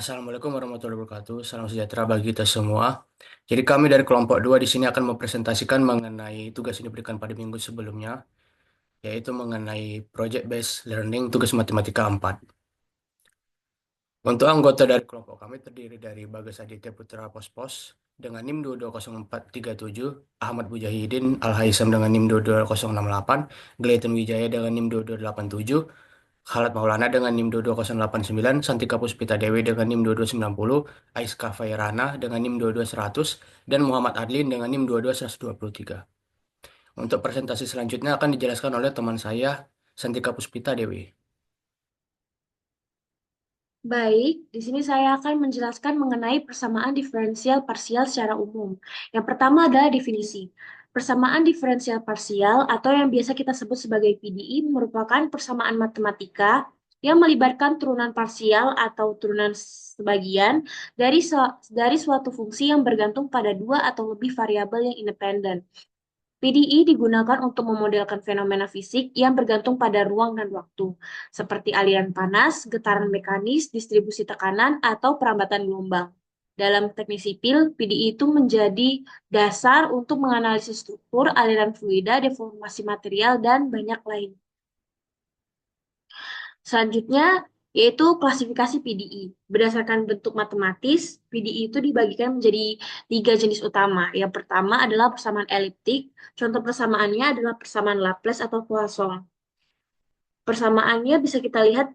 Assalamualaikum warahmatullahi wabarakatuh. Salam sejahtera bagi kita semua. Jadi kami dari kelompok 2 di sini akan mempresentasikan mengenai tugas yang diberikan pada minggu sebelumnya, yaitu mengenai Project Based Learning tugas matematika 4. Untuk anggota dari kelompok kami terdiri dari Bagas Aditya Putra Pospos dengan NIM 220437, Ahmad Mujahidin Al-Haisam dengan NIM 22068, Gleiton Wijaya dengan NIM 2287, Khalid Maulana dengan NIM 22089, Santika Puspita Dewi dengan NIM 2290, Aiska Fairana dengan NIM 22100, dan Muhammad Adlin dengan NIM 22123. Untuk presentasi selanjutnya akan dijelaskan oleh teman saya, Santika Puspita Dewi. Baik, di sini saya akan menjelaskan mengenai persamaan diferensial parsial secara umum. Yang pertama adalah definisi. Persamaan diferensial parsial atau yang biasa kita sebut sebagai PDI merupakan persamaan matematika yang melibatkan turunan parsial atau turunan sebagian dari suatu fungsi yang bergantung pada dua atau lebih variabel yang independen. PDI digunakan untuk memodelkan fenomena fisik yang bergantung pada ruang dan waktu, seperti aliran panas, getaran mekanis, distribusi tekanan, atau perambatan gelombang. Dalam teknik sipil, PDI itu menjadi dasar untuk menganalisis struktur, aliran fluida, deformasi material, dan banyak lain. Selanjutnya, yaitu klasifikasi PDI. Berdasarkan bentuk matematis, PDI itu dibagikan menjadi tiga jenis utama. Yang pertama adalah persamaan eliptik. Contoh persamaannya adalah persamaan Laplace atau Poisson. Persamaannya bisa kita lihat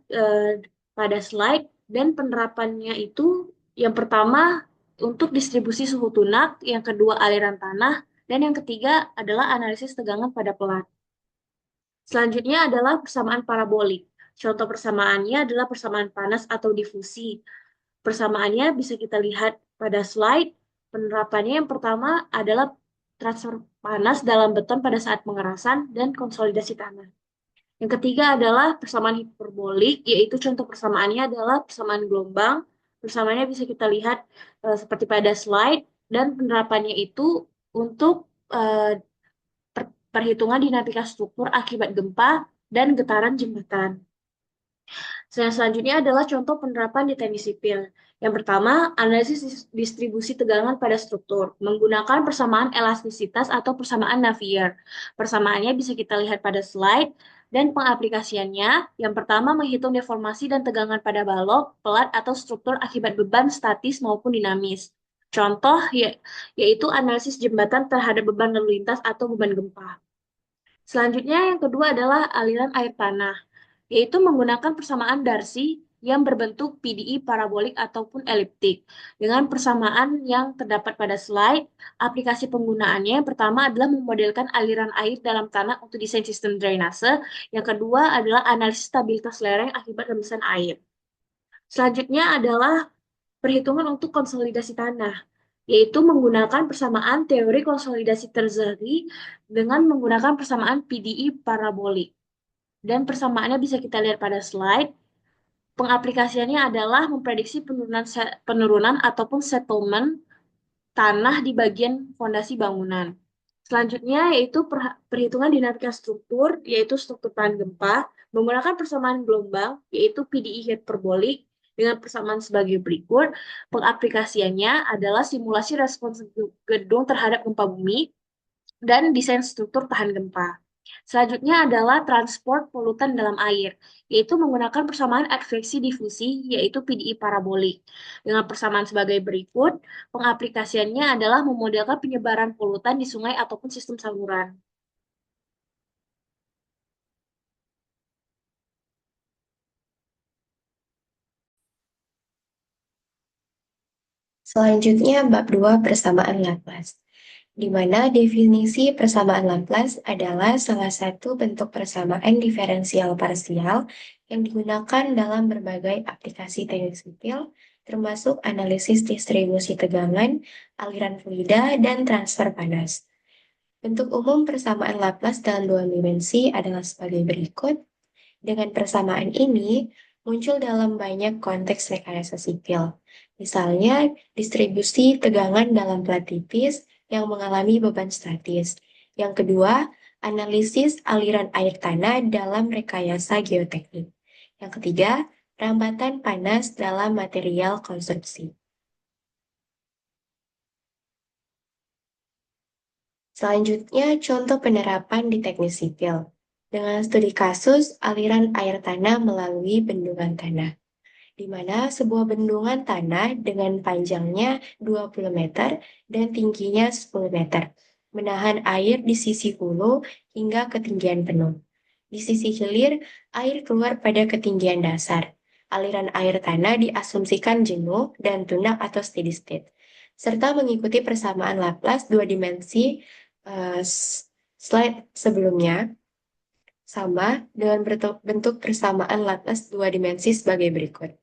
pada slide, dan penerapannya itu yang pertama untuk distribusi suhu tunak, yang kedua aliran tanah, dan yang ketiga adalah analisis tegangan pada pelat. Selanjutnya adalah persamaan parabolik. Contoh persamaannya adalah persamaan panas atau difusi. Persamaannya bisa kita lihat pada slide. Penerapannya yang pertama adalah transfer panas dalam beton pada saat pengerasan dan konsolidasi tanah. Yang ketiga adalah persamaan hiperbolik, yaitu contoh persamaannya adalah persamaan gelombang. Persamaannya bisa kita lihat seperti pada slide, dan penerapannya itu untuk perhitungan dinamika struktur akibat gempa dan getaran jembatan. Selanjutnya adalah contoh penerapan di teknik sipil. Yang pertama, analisis distribusi tegangan pada struktur menggunakan persamaan elastisitas atau persamaan Navier. Persamaannya bisa kita lihat pada slide, dan pengaplikasiannya yang pertama menghitung deformasi dan tegangan pada balok, pelat, atau struktur akibat beban statis maupun dinamis. Contoh yaitu analisis jembatan terhadap beban lalu lintas atau beban gempa. Selanjutnya yang kedua adalah aliran air tanah, yaitu menggunakan persamaan Darcy yang berbentuk PDI parabolik ataupun eliptik. Dengan persamaan yang terdapat pada slide, aplikasi penggunaannya yang pertama adalah memodelkan aliran air dalam tanah untuk desain sistem drainase, yang kedua adalah analisis stabilitas lereng akibat rembesan air. Selanjutnya adalah perhitungan untuk konsolidasi tanah, yaitu menggunakan persamaan teori konsolidasi terzari dengan menggunakan persamaan PDI parabolik. Dan persamaannya bisa kita lihat pada slide. Pengaplikasiannya adalah memprediksi penurunan ataupun settlement tanah di bagian fondasi bangunan. Selanjutnya yaitu perhitungan dinamika struktur, yaitu struktur tahan gempa, menggunakan persamaan gelombang, yaitu PDI hiperbolik, dengan persamaan sebagai berikut. Pengaplikasiannya adalah simulasi respons gedung terhadap gempa bumi dan desain struktur tahan gempa. Selanjutnya adalah transport polutan dalam air, yaitu menggunakan persamaan adveksi difusi, yaitu PDI parabolik. Dengan persamaan sebagai berikut, pengaplikasiannya adalah memodelkan penyebaran polutan di sungai ataupun sistem saluran. Selanjutnya, bab 2 persamaan Laplace, di mana definisi persamaan Laplace adalah salah satu bentuk persamaan diferensial parsial yang digunakan dalam berbagai aplikasi teknik sipil, termasuk analisis distribusi tegangan, aliran fluida, dan transfer panas. Bentuk umum persamaan Laplace dalam dua dimensi adalah sebagai berikut. Dengan persamaan ini, muncul dalam banyak konteks rekayasa sipil. Misalnya, distribusi tegangan dalam plat tipis yang mengalami beban statis. Yang kedua, analisis aliran air tanah dalam rekayasa geoteknik. Yang ketiga, rambatan panas dalam material konstruksi. Selanjutnya, contoh penerapan di teknik sipil. Dengan studi kasus aliran air tanah melalui bendungan tanah, di mana sebuah bendungan tanah dengan panjangnya 20 meter dan tingginya 10 meter, menahan air di sisi hulu hingga ketinggian penuh. Di sisi hilir, air keluar pada ketinggian dasar. Aliran air tanah diasumsikan jenuh dan tunak atau steady state, serta mengikuti persamaan Laplace dua dimensi slide sebelumnya, sama dengan bentuk persamaan Laplace dua dimensi sebagai berikut.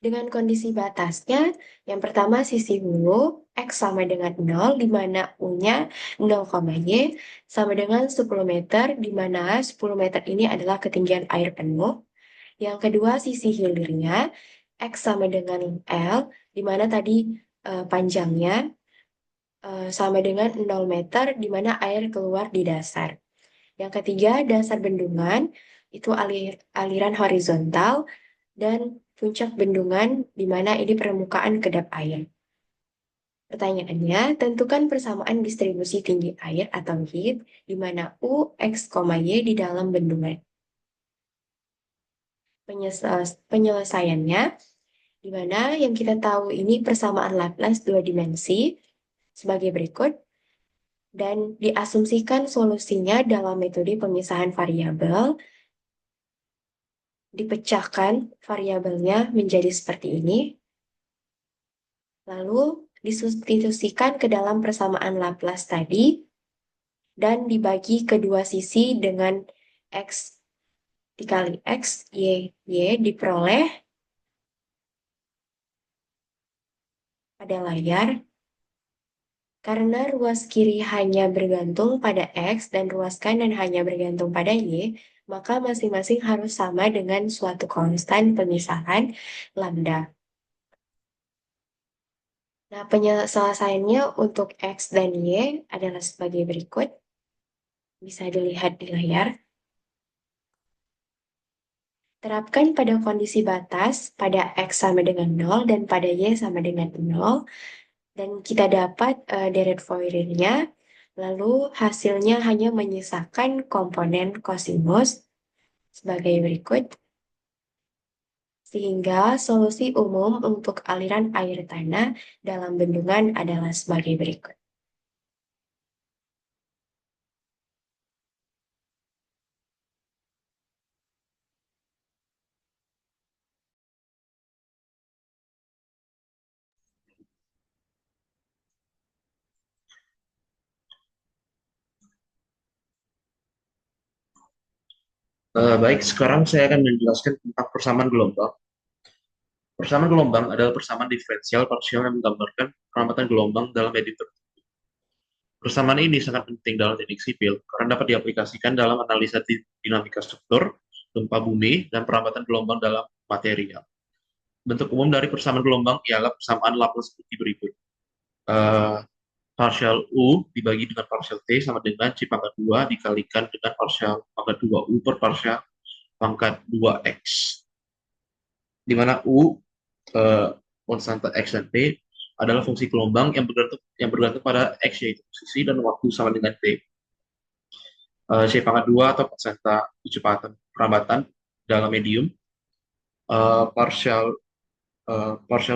Dengan kondisi batasnya, yang pertama sisi hulu, X sama dengan 0, di mana U-nya 0, Y, sama dengan 10 meter, di mana 10 meter ini adalah ketinggian air penuh. Yang kedua sisi hilirnya, X sama dengan L, di mana tadi panjangnya sama dengan 0 meter, di mana air keluar di dasar. Yang ketiga, dasar bendungan, itu aliran horizontal, dan puncak bendungan, di mana ini permukaan kedap air. Pertanyaannya, tentukan persamaan distribusi tinggi air atau heat, di mana U, X, Y di dalam bendungan. Penyelesaiannya, di mana yang kita tahu ini persamaan Laplace dua dimensi sebagai berikut, dan diasumsikan solusinya dalam metode pemisahan variabel, dipecahkan variabelnya menjadi seperti ini, lalu disubstitusikan ke dalam persamaan Laplace tadi, dan dibagi kedua sisi dengan X dikali X, Y diperoleh pada layar. Karena ruas kiri hanya bergantung pada X dan ruas kanan hanya bergantung pada Y, maka masing-masing harus sama dengan suatu konstan pemisahan lambda. Nah, penyelesaiannya untuk X dan Y adalah sebagai berikut. Bisa dilihat di layar. Terapkan pada kondisi batas pada X sama dengan 0 dan pada Y sama dengan 0. Dan kita dapat deret Fourier-nya. Lalu hasilnya hanya menyisakan komponen kosinus sebagai berikut. Sehingga solusi umum untuk aliran air tanah dalam bendungan adalah sebagai berikut. Baik, sekarang saya akan menjelaskan tentang persamaan gelombang. Persamaan gelombang adalah persamaan diferensial parsial yang menggambarkan perlambatan gelombang dalam medium tertentu. Persamaan ini sangat penting dalam teknik sipil karena dapat diaplikasikan dalam analisa dinamika struktur, gempa bumi, dan perlambatan gelombang dalam material. Bentuk umum dari persamaan gelombang ialah persamaan Laplace seperti berikut. Partial U dibagi dengan partial T sama dengan C pangkat 2 dikalikan dengan partial pangkat 2U per partial pangkat 2X. Di mana U, konstanta X dan T, adalah fungsi gelombang yang bergantung pada X, yaitu posisi dan waktu sama dengan T. C pangkat 2 atau konstanta kecepatan perlambatan dalam medium. Partial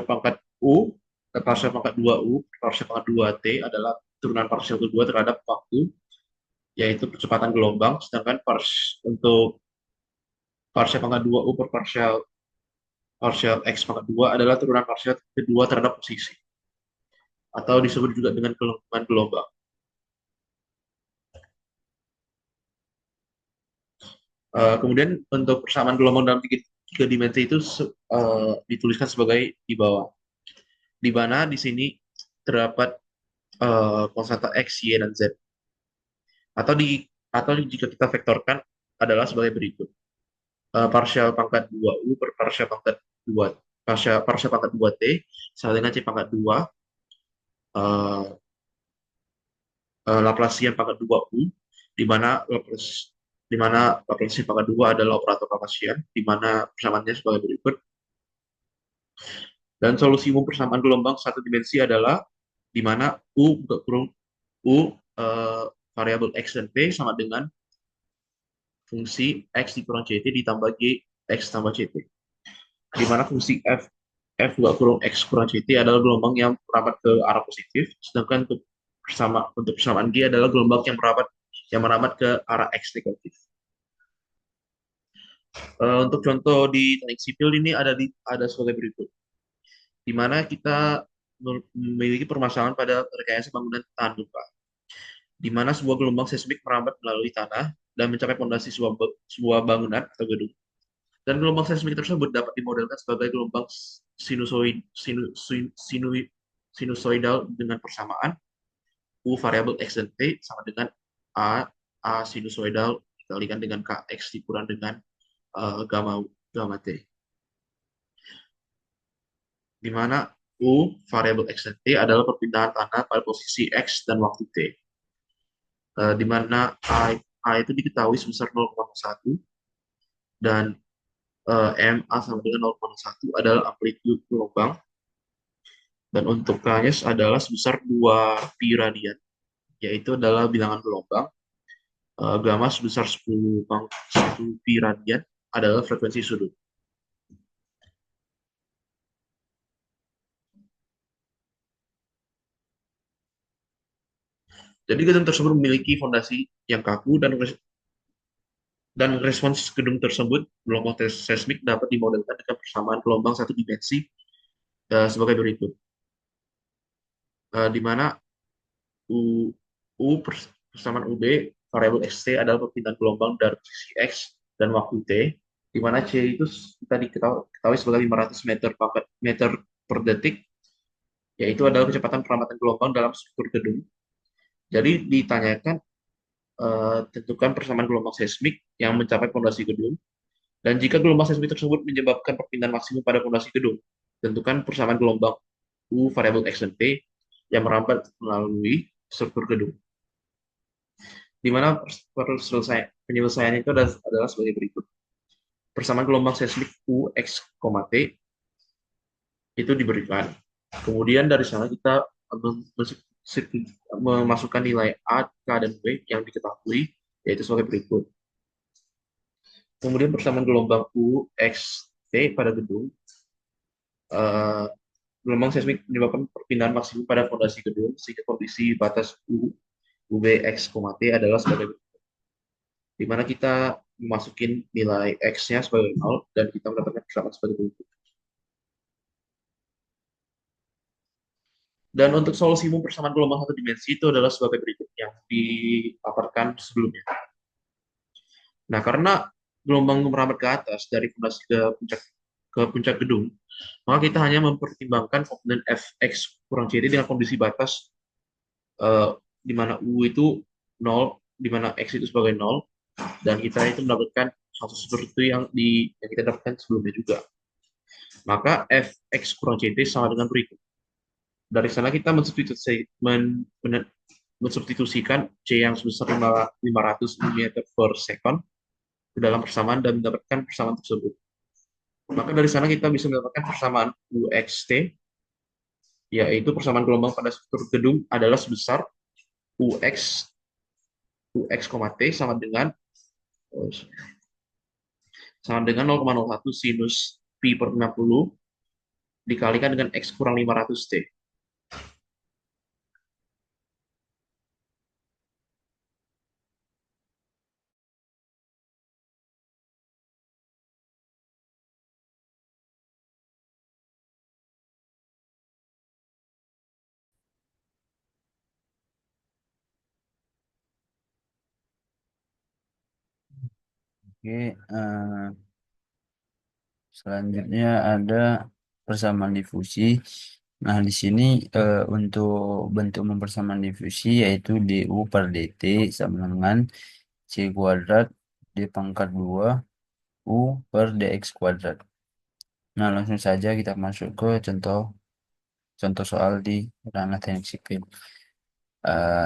pangkat U, partial pangkat 2U, partial pangkat 2T adalah turunan partial kedua terhadap waktu, yaitu percepatan gelombang, sedangkan untuk partial pangkat 2U per partial X pangkat 2 adalah turunan partial kedua terhadap posisi, atau disebut juga dengan kelengkungan gelombang. Kemudian untuk persamaan gelombang dalam tiga dimensi itu dituliskan sebagai di bawah, di mana di sini terdapat konstanta X, Y, dan Z. Atau jika kita vektorkan adalah sebagai berikut. Partial pangkat 2U per partial pangkat 2 partial pangkat 2T sama dengan C pangkat 2 Laplacian pangkat 2U, di mana di mana Laplace pangkat 2 adalah operator Laplacian, di mana persamaannya sebagai berikut. Dan solusi umum persamaan gelombang satu dimensi adalah di mana U kurung U variabel X dan P sama dengan fungsi X dikurang CT ditambah G X tambah CT. Di mana fungsi F kurung X kurang CT adalah gelombang yang merapat ke arah positif, sedangkan untuk persamaan G adalah gelombang yang merapat ke arah X negatif. Untuk contoh di teknik sipil ini ada sebagai berikut, di mana kita memiliki permasalahan pada rekayasa bangunan tahan gempa, di mana sebuah gelombang seismik merambat melalui tanah dan mencapai fondasi sebuah bangunan atau gedung. Dan gelombang seismik tersebut dapat dimodelkan sebagai gelombang sinusoidal dengan persamaan U variabel X dan P sama dengan A sinusoidal dikalikan dengan KX dikurang dengan gamma T. Di mana U variabel X dan T adalah perpindahan tanah pada posisi X dan waktu T. Di mana A itu diketahui sebesar 0,1 dan MA sama dengan 0,1 adalah amplitude gelombang, dan untuk K-nya adalah sebesar 2 pi radian, yaitu adalah bilangan gelombang. Gamma sebesar 10 pi radian adalah frekuensi sudut. Jadi gedung tersebut memiliki fondasi yang kaku dan respons gedung tersebut gelombang seismik dapat dimodelkan dengan persamaan gelombang satu dimensi sebagai berikut. Di mana U persamaan UB variabel XT adalah perpindahan gelombang dari posisi X dan waktu T, di mana C itu kita diketahui sebagai 500 meter per detik, yaitu adalah kecepatan perambatan gelombang dalam struktur gedung. Jadi ditanyakan tentukan persamaan gelombang seismik yang mencapai fondasi gedung, dan jika gelombang seismik tersebut menyebabkan perpindahan maksimum pada fondasi gedung, tentukan persamaan gelombang U variabel X dan T yang merambat melalui struktur gedung. Di mana penyelesaiannya itu adalah sebagai berikut. Persamaan gelombang seismik U, X, T itu diberikan. Kemudian dari sana kita memasukkan nilai A, K, dan B yang diketahui, yaitu sebagai berikut. Kemudian persamaan gelombang U, X, T pada gedung. Gelombang seismik menyebabkan perpindahan maksimum pada fondasi gedung, sehingga kondisi batas U, UB, X, T adalah sebagai berikut. Di mana kita memasukin nilai X-nya sebagai 0 dan kita mendapatkan persamaan sebagai berikut. Dan untuk solusi umum persamaan gelombang satu dimensi itu adalah sebagai berikut yang dipaparkan sebelumnya. Nah, karena gelombang merambat ke atas dari fondasi ke puncak gedung, maka kita hanya mempertimbangkan komponen Fx kurang CD dengan kondisi batas di mana U itu 0, di mana X itu sebagai 0, dan kita itu mendapatkan hal seperti itu yang kita dapatkan sebelumnya juga. Maka Fx kurang CD sama dengan berikut. Dari sana kita mensubstitusikan C yang sebesar 500 mm per second ke dalam persamaan dan mendapatkan persamaan tersebut. Maka dari sana kita bisa mendapatkan persamaan UXT, yaitu persamaan gelombang pada struktur gedung adalah sebesar UX, T sama dengan 0,01 sinus pi per 60 dikalikan dengan X kurang 500 T. Oke, selanjutnya ada persamaan difusi. Nah, di sini untuk bentuk mempersamaan difusi yaitu du per dt sama dengan c kuadrat d pangkat 2 u per dx kuadrat. Nah, langsung saja kita masuk ke contoh soal di ranah teknik sipil.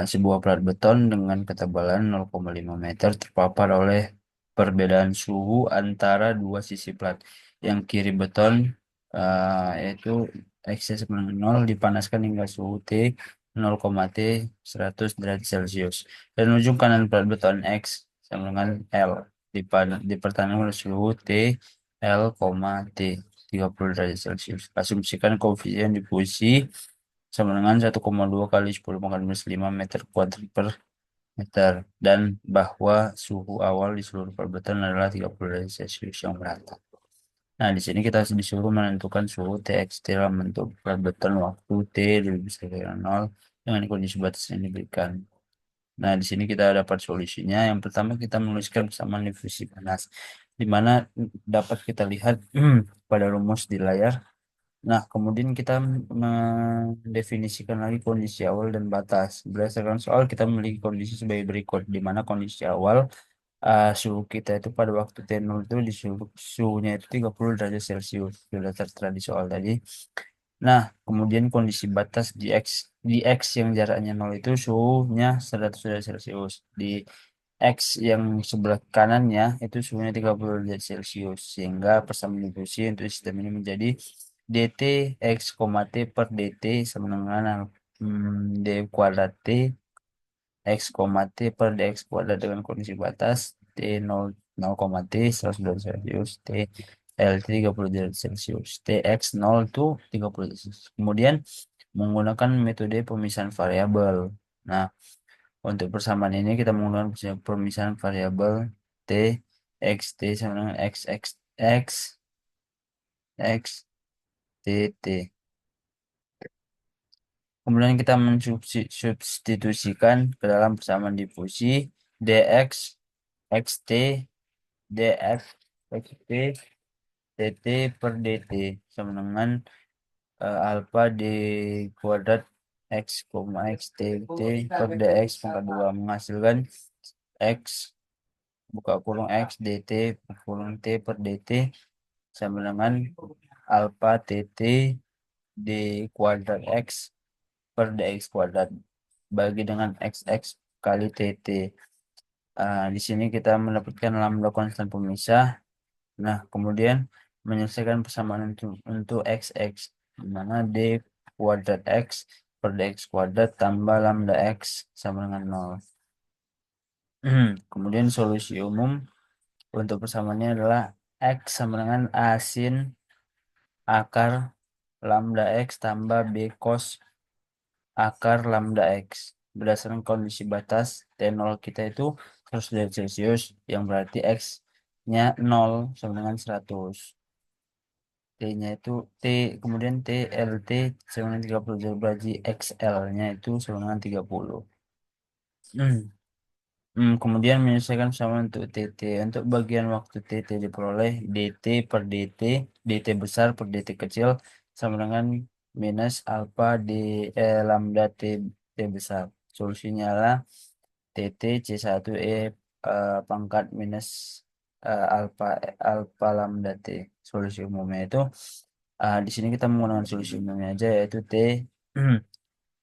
Sebuah plat beton dengan ketebalan 0,5 meter terpapar oleh perbedaan suhu antara dua sisi plat. Yang kiri beton yaitu X sama dengan 0 dipanaskan hingga suhu T 0, T 100 derajat Celcius. Dan ujung kanan plat beton X sama dengan L dipertahankan oleh suhu T L, T 30 derajat Celcius. Asumsikan koefisien difusi sama dengan 1,2 kali 10 pangkat minus 5 meter kuadrat per meter dan bahwa suhu awal di seluruh perbedaan adalah 30 derajat Celcius yang merata. Nah, di sini kita disuruh menentukan suhu TXT dalam bentuk perbedaan waktu T lebih besar dari 0 dengan kondisi batas yang diberikan. Nah, di sini kita dapat solusinya. Yang pertama kita menuliskan persamaan difusi panas, di mana dapat kita lihat pada rumus di layar. Nah, kemudian kita mendefinisikan lagi kondisi awal dan batas. Berdasarkan soal, kita memiliki kondisi sebagai berikut, di mana kondisi awal suhu kita itu pada waktu T0 itu suhunya itu 30 derajat Celcius, sudah tertera di soal tadi. Nah, kemudian kondisi batas di X yang jaraknya 0 itu suhunya 100 derajat Celcius. Di X yang sebelah kanannya itu suhunya 30 derajat Celcius. Sehingga persamaan difusi untuk sistem ini menjadi dt X, T per dt sama dengan d kuadrat T X, T per dx kuadrat dengan kondisi batas T 0, T 100 derajat Celcius, T L 30 derajat Celcius, TX 0 itu 30 derajat Celcius. Kemudian menggunakan metode pemisahan variabel. Nah, untuk persamaan ini kita menggunakan pemisahan variabel T X T sama dengan X T T. Kemudian kita mensubstitusikan ke dalam persamaan difusi dx xt df xt dt per dt sama dengan alfa d kuadrat x, x t t per dx pangkat 2 menghasilkan x buka kurung x dt kurung t per dt sama dengan alfa tt d kuadrat x per dx kuadrat bagi dengan xx kali tt. Di sini kita mendapatkan lambda konstan pemisah. Nah, kemudian menyelesaikan persamaan untuk xx, di mana d kuadrat x per dx kuadrat tambah lambda x sama dengan 0. Kemudian solusi umum untuk persamaannya adalah x sama dengan a sin akar lambda x tambah b cos akar lambda x. Berdasarkan kondisi batas T0 kita itu 100 derajat Celcius, yang berarti X-nya 0 sama dengan 100. T-nya itu T, kemudian TLT sama dengan 30 derajat, berarti XL-nya itu sama dengan 30. Kemudian menyelesaikan sama untuk TT. Untuk bagian waktu TT diperoleh DT per DT, DT besar per DT kecil sama dengan minus alfa di lambda T, T besar. Solusinya adalah TT C1E pangkat minus alfa alfa lambda T. Solusi umumnya itu di sini kita menggunakan solusi umumnya aja, yaitu T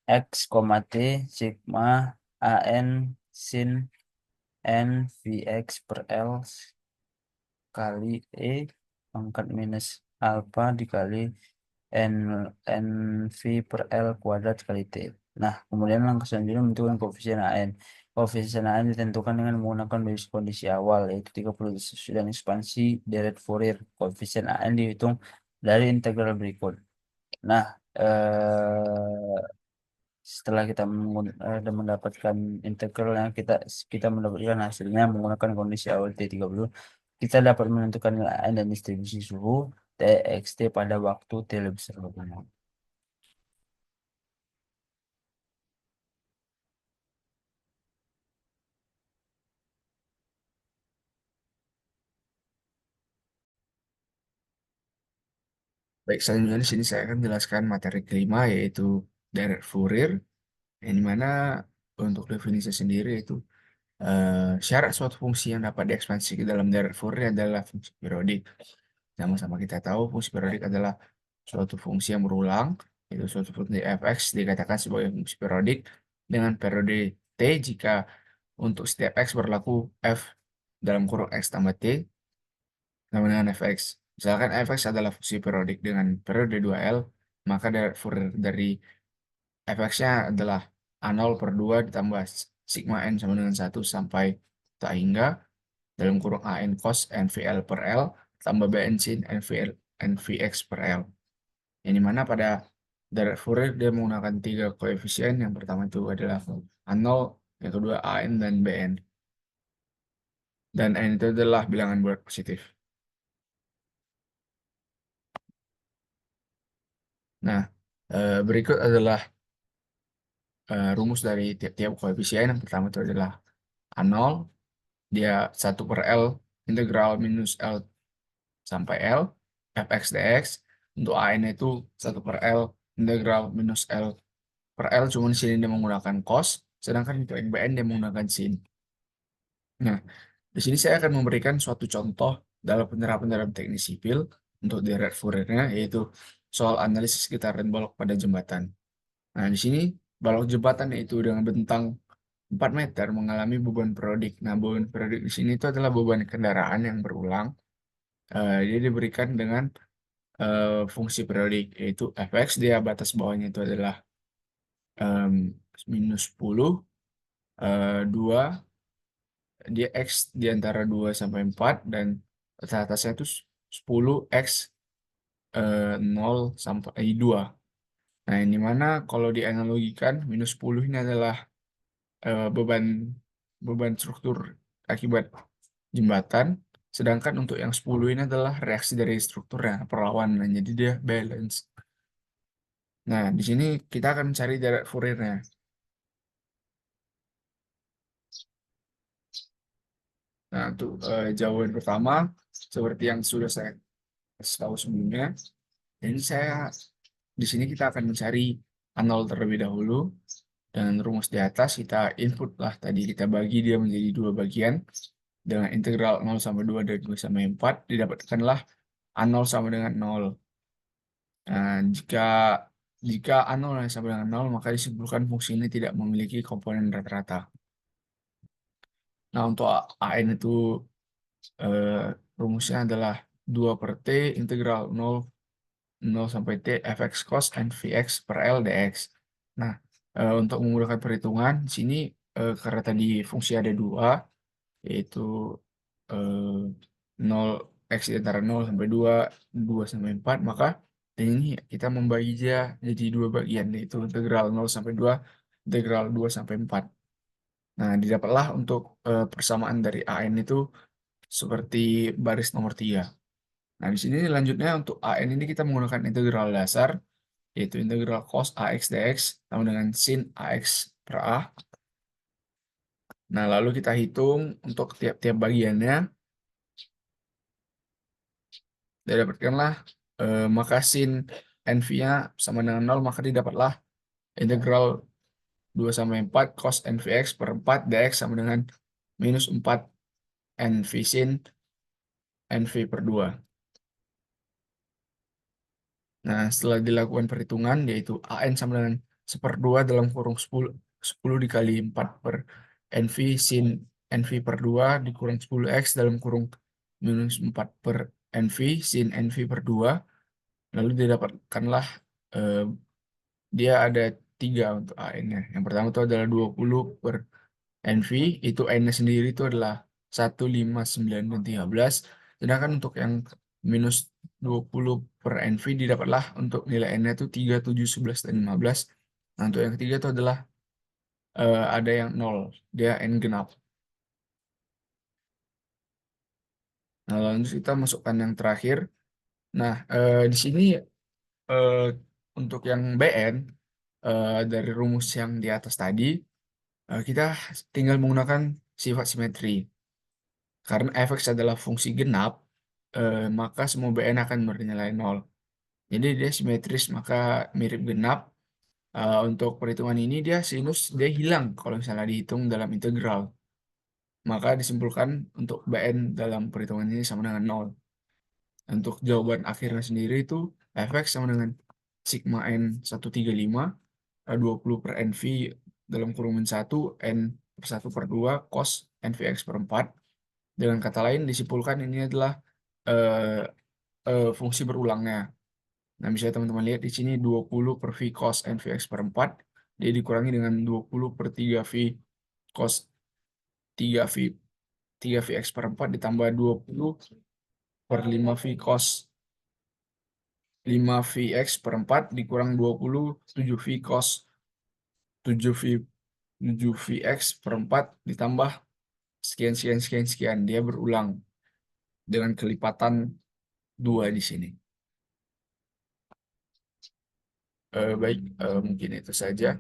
X, T sigma AN sin N Vx per L kali E pangkat minus alfa dikali N V per L kuadrat kali T. Nah, kemudian langkah selanjutnya menentukan koefisien AN. Koefisien AN ditentukan dengan menggunakan kondisi awal, yaitu 30 dan ekspansi deret Fourier. Koefisien AN dihitung dari integral berikut. Nah, setelah kita mendapatkan integralnya, kita mendapatkan hasilnya menggunakan kondisi awal T30, kita dapat menentukan nilai A dan distribusi suhu TXT pada waktu T lebih besar dari 0. Baik, selanjutnya di sini saya akan jelaskan materi kelima, yaitu deret Fourier, yang dimana untuk definisi sendiri itu syarat suatu fungsi yang dapat diekspansi ke dalam deret Fourier adalah fungsi periodik. Sama-sama kita tahu fungsi periodik adalah suatu fungsi yang berulang, yaitu suatu fungsi fx dikatakan sebagai fungsi periodik dengan periode T jika untuk setiap X berlaku F dalam kurung X tambah T sama dengan fx. Misalkan fx adalah fungsi periodik dengan periode 2L, maka dari Fourier dari fx-nya adalah A0 per 2 ditambah sigma n sama dengan 1 sampai tak hingga dalam kurung AN cos NVL per L tambah BN sin NVL NVX per L. Yang dimana pada dari Fourier dia menggunakan 3 koefisien. Yang pertama itu adalah A0, yang kedua AN dan BN. Dan N itu adalah bilangan bulat positif. Nah, berikut adalah rumus dari tiap-tiap koefisien. Yang pertama itu adalah A0, dia 1 per L, integral minus L sampai L, fx dx. Untuk AN itu 1 per L, integral minus L per L, cuman di sini dia menggunakan cos, sedangkan untuk yang BN dia menggunakan sin. Nah, di sini saya akan memberikan suatu contoh dalam penerapan dalam teknik sipil untuk direct Fourier-nya, yaitu soal analisis getaran balok pada jembatan. Nah, di sini balok jembatan yaitu dengan bentang 4 meter mengalami beban periodik. Nah, beban periodik di sini itu adalah beban kendaraan yang berulang. Dia diberikan dengan fungsi periodik, yaitu fx, dia batas bawahnya itu adalah minus 10, 2, dia x di antara 2 sampai 4, dan batas atasnya itu 10 x 0 sampai 2. Nah, ini mana kalau dianalogikan, minus 10 ini adalah beban struktur akibat jembatan, sedangkan untuk yang 10 ini adalah reaksi dari strukturnya, perlawanan, jadi dia balance. Nah, di sini kita akan mencari jarak Fourier-nya. Nah, untuk jawaban pertama, seperti yang sudah saya kasih tahu sebelumnya, jadi di sini kita akan mencari A0 terlebih dahulu. Dan rumus di atas kita input lah, tadi kita bagi dia menjadi 2 bagian dengan integral 0 sampai 2 dan 2 sampai 4, didapatkanlah A0 sama dengan 0. Nah, jika A0 sama dengan 0, maka disimpulkan fungsi ini tidak memiliki komponen rata-rata. Nah, untuk AN itu rumusnya adalah 2 per T integral 0 sampai T fx cos NVX per L dx. Nah, untuk memudahkan perhitungan, di sini karena tadi fungsi ada 2, yaitu 0 x di antara 0 sampai 2, 2 sampai 4, maka dan ini kita membagi dia jadi 2 bagian, yaitu integral 0 sampai 2, integral 2 sampai 4. Nah, didapatlah untuk persamaan dari AN itu seperti baris nomor 3. Nah, di sini lanjutnya untuk AN ini kita menggunakan integral dasar, yaitu integral cos AX dx sama dengan sin AX per A. Nah, lalu kita hitung untuk tiap-tiap bagiannya. Dan dapatkanlah maka sin NV-nya sama dengan 0, maka didapatlah integral 2 sampai 4 cos NVX per 4 dx sama dengan minus 4 NV sin NV per 2. Nah, setelah dilakukan perhitungan, yaitu AN sama dengan 1/2 dalam kurung 10 dikali 4 per NV sin NV per 2 dikurang 10x dalam kurung minus 4 per NV sin NV per 2. Lalu didapatkanlah dia ada 3 untuk AN-nya. Yang pertama itu adalah 20 per NV, itu N-nya sendiri itu adalah 1, 5, 9, dan 13. Sedangkan untuk yang minus 20 per NV didapatlah untuk nilai N-nya itu 3, 7, 11, dan 15. Nah, untuk yang ketiga itu adalah ada yang 0, dia N genap. Nah, lanjut kita masukkan yang terakhir. Nah, di sini untuk yang BN, dari rumus yang di atas tadi, kita tinggal menggunakan sifat simetri. Karena fx adalah fungsi genap, maka semua BN akan bernilai 0. Jadi dia simetris, maka mirip genap. Untuk perhitungan ini sinus dia hilang kalau misalnya dihitung dalam integral. Maka disimpulkan untuk BN dalam perhitungan ini sama dengan 0. Untuk jawaban akhirnya sendiri itu fx sama dengan sigma n 135 20 per NV dalam kurung min 1 N per 1 per 2 cos NVX per 4. Dengan kata lain disimpulkan ini adalah eh, fungsi berulangnya. Nah, misalnya teman-teman lihat di sini 20 per V cos NVX per 4, dia dikurangi dengan 20 per 3V cos 3V 3Vx per 4 ditambah 20 per 5V cos 5Vx per 4 dikurang 20 7V cos 7V 7Vx per 4 ditambah sekian sekian sekian sekian. Dia berulang dengan kelipatan 2 di sini. Baik, mungkin itu saja.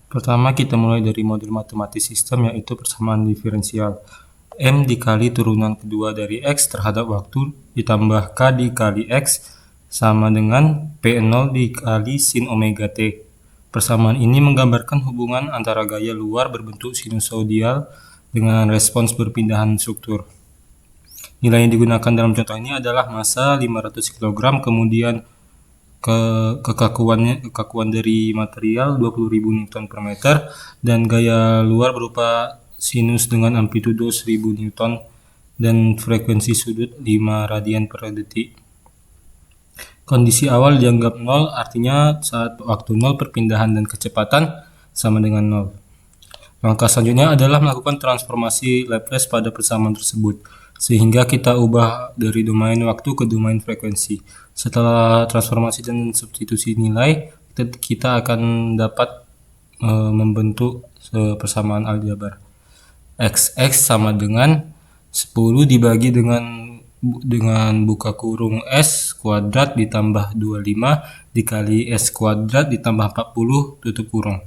Pertama, kita mulai dari model matematis sistem, yaitu persamaan diferensial. M dikali turunan kedua dari X terhadap waktu ditambah K dikali X sama dengan P0 dikali sin omega T. Persamaan ini menggambarkan hubungan antara gaya luar berbentuk sinusoidal dengan respons perpindahan struktur. Nilai yang digunakan dalam contoh ini adalah massa 500 kg, kemudian kekakuan dari material 20.000 Newton per meter, dan gaya luar berupa sinus dengan amplitudo 1000 Newton dan frekuensi sudut 5 radian per detik. Kondisi awal dianggap 0, artinya saat waktu 0 perpindahan dan kecepatan sama dengan 0. Langkah selanjutnya adalah melakukan transformasi Laplace pada persamaan tersebut, sehingga kita ubah dari domain waktu ke domain frekuensi. Setelah transformasi dan substitusi nilai, kita akan dapat membentuk persamaan aljabar. X sama dengan 10 dibagi dengan buka kurung S kuadrat ditambah 25 dikali S kuadrat ditambah 40 tutup kurung.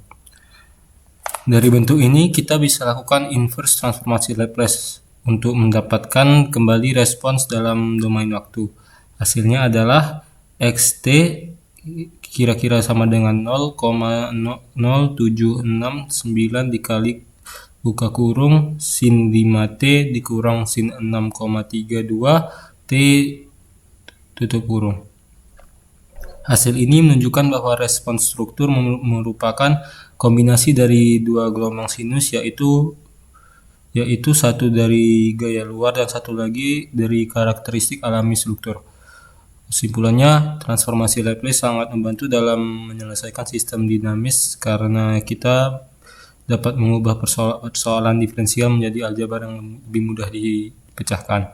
Dari bentuk ini kita bisa lakukan inverse transformasi Laplace untuk mendapatkan kembali respons dalam domain waktu. Hasilnya adalah xt kira-kira sama dengan 0,0769 dikali buka kurung sin 5t dikurang sin 6,32 t tutup kurung. Hasil ini menunjukkan bahwa respons struktur merupakan kombinasi dari dua gelombang sinus, yaitu satu dari gaya luar dan satu lagi dari karakteristik alami struktur. Kesimpulannya, transformasi Laplace sangat membantu dalam menyelesaikan sistem dinamis karena kita dapat mengubah persoalan diferensial menjadi aljabar yang lebih mudah dipecahkan.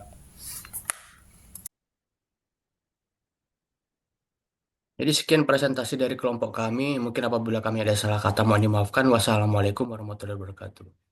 Jadi sekian presentasi dari kelompok kami. Mungkin apabila kami ada salah kata mohon dimaafkan. Wassalamualaikum warahmatullahi wabarakatuh.